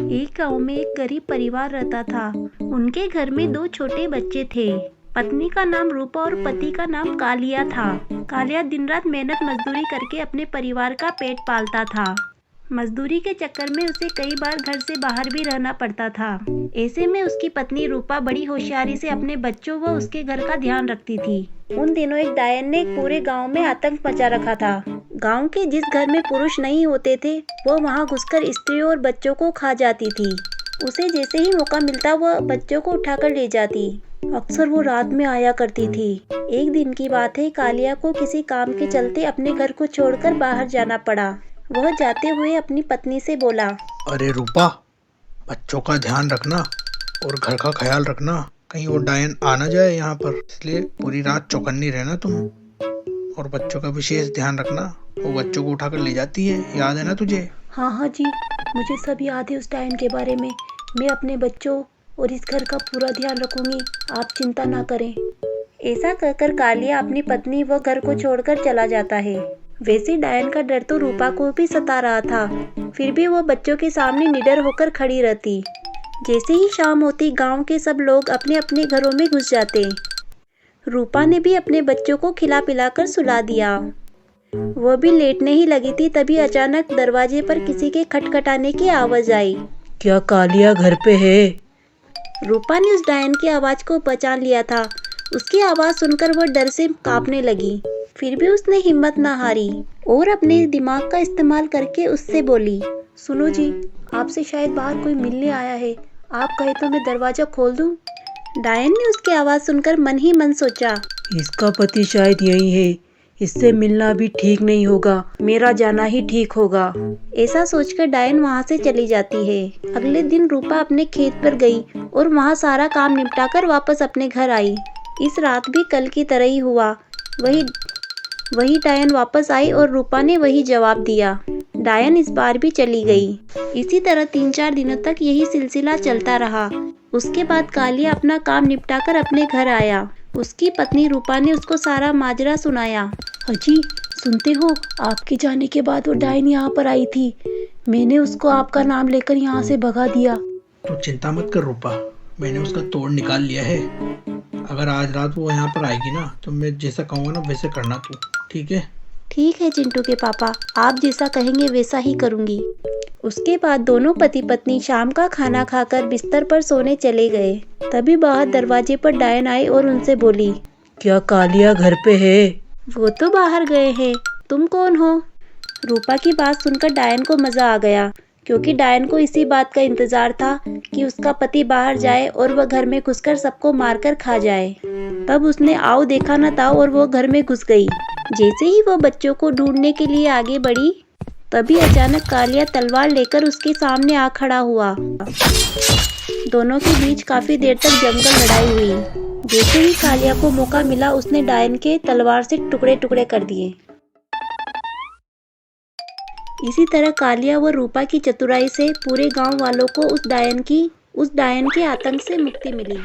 एक गांव में एक गरीब परिवार रहता था। उनके घर में दो छोटे बच्चे थे। पत्नी का नाम रूपा और पति का नाम कालिया था। कालिया दिन रात मेहनत मजदूरी करके अपने परिवार का पेट पालता था। मजदूरी के चक्कर में उसे कई बार घर से बाहर भी रहना पड़ता था। ऐसे में उसकी पत्नी रूपा बड़ी होशियारी से अपने बच्चों व उसके घर का ध्यान रखती थी। उन दिनों एक डायन ने पूरे गांव में आतंक मचा रखा था। गांव के जिस घर में पुरुष नहीं होते थे वो वहां घुसकर स्त्रियों और बच्चों को खा जाती थी। उसे जैसे ही मौका मिलता वह बच्चों को उठाकर ले जाती। अक्सर वो रात में आया करती थी। एक दिन की बात है, कालिया को किसी काम के चलते अपने घर को छोड़कर बाहर जाना पड़ा। वह जाते हुए अपनी पत्नी से बोला, अरे रूपा, बच्चों का ध्यान रखना और घर का ख्याल रखना, कहीं वो डायन आ ना जाए यहाँ पर, इसलिए पूरी रात चौकन्नी रहना तुम, और बच्चों का विशेष ध्यान रखना। वो बच्चों को उठाकर ले जाती है, याद है ना तुझे? हाँ हाँ जी, मुझे सब याद है उस डायन के बारे में। मैं अपने बच्चों और इस घर का पूरा ध्यान रखूंगी, आप चिंता ना करें। ऐसा कहकर कालिया अपनी पत्नी व घर को छोड़कर चला जाता है। वैसे डायन का डर तो रूपा को भी सता रहा था, फिर भी वो बच्चों के सामने निडर होकर खड़ी रहती। जैसे ही शाम होती गांव के सब लोग अपने अपने घरों में घुस जाते। रूपा ने भी अपने बच्चों को खिला पिलाकर सुला दिया। वह भी लेटने ही लगी थी, तभी अचानक दरवाजे पर किसी के खटखटाने की आवाज आई। क्या कालिया घर पे है? रूपा ने उस डायन की आवाज को पहचान लिया था। उसकी आवाज सुनकर वह डर से कांपने लगी, फिर भी उसने हिम्मत ना हारी और अपने दिमाग का इस्तेमाल करके उससे बोली, सुनो जी, आपसे शायद बाहर कोई मिलने आया है, आप कहे तो मैं दरवाजा खोल दूं? डायन ने उसकी आवाज सुनकर मन ही मन सोचा, इसका पति शायद यही है, इससे मिलना भी ठीक नहीं होगा, मेरा जाना ही ठीक होगा। ऐसा सोचकर डायन वहां से चली जाती है। अगले दिन रूपा अपने खेत पर गई और वहां सारा काम निपटाकर वापस अपने घर आई। इस रात भी कल की तरह ही हुआ। वही डायन वापस आई और रूपा ने वही जवाब दिया। डायन इस बार भी चली गई। इसी तरह 3-4 दिनों तक यही सिलसिला चलता रहा। उसके बाद कालिया अपना काम निपटाकर अपने घर आया। उसकी पत्नी रूपा ने उसको सारा माजरा सुनाया। अजी, सुनते हो, आपके जाने के बाद वो डायन यहाँ पर आई थी। मैंने उसको आपका नाम लेकर यहाँ से भगा दिया। तो चिंता मत कर रूपा, मैंने उसका तोड़ निकाल लिया है। अगर आज रात वो यहाँ पर आएगी ना तो मैं जैसा कहूँगा ना वैसे करना तू, ठीक है? ठीक है चिंटू के पापा, आप जैसा कहेंगे वैसा ही करूँगी। उसके बाद दोनों पति पत्नी शाम का खाना खाकर बिस्तर पर सोने चले गए। तभी बाहर दरवाजे पर डायन आई और उनसे बोली, क्या कालिया घर पे है? वो तो बाहर गए हैं, तुम कौन हो? रूपा की बात सुनकर डायन को मजा आ गया, क्योंकि डायन को इसी बात का इंतजार था कि उसका पति बाहर जाए और वह घर में घुसकर सबको मारकर खा जाए। तब उसने आओ देखा न ताओ और वो घर में घुस गई। जैसे ही वो बच्चों को ढूंढने के लिए आगे बढ़ी, तभी अचानक कालिया तलवार लेकर उसके सामने आ खड़ा हुआ। दोनों के बीच काफी देर तक जमकर लड़ाई हुई। जैसे ही कालिया को मौका मिला उसने डायन के तलवार से टुकड़े टुकड़े कर दिए। इसी तरह कालिया व रूपा की चतुराई से पूरे गांव वालों को उस डायन के आतंक से मुक्ति मिली।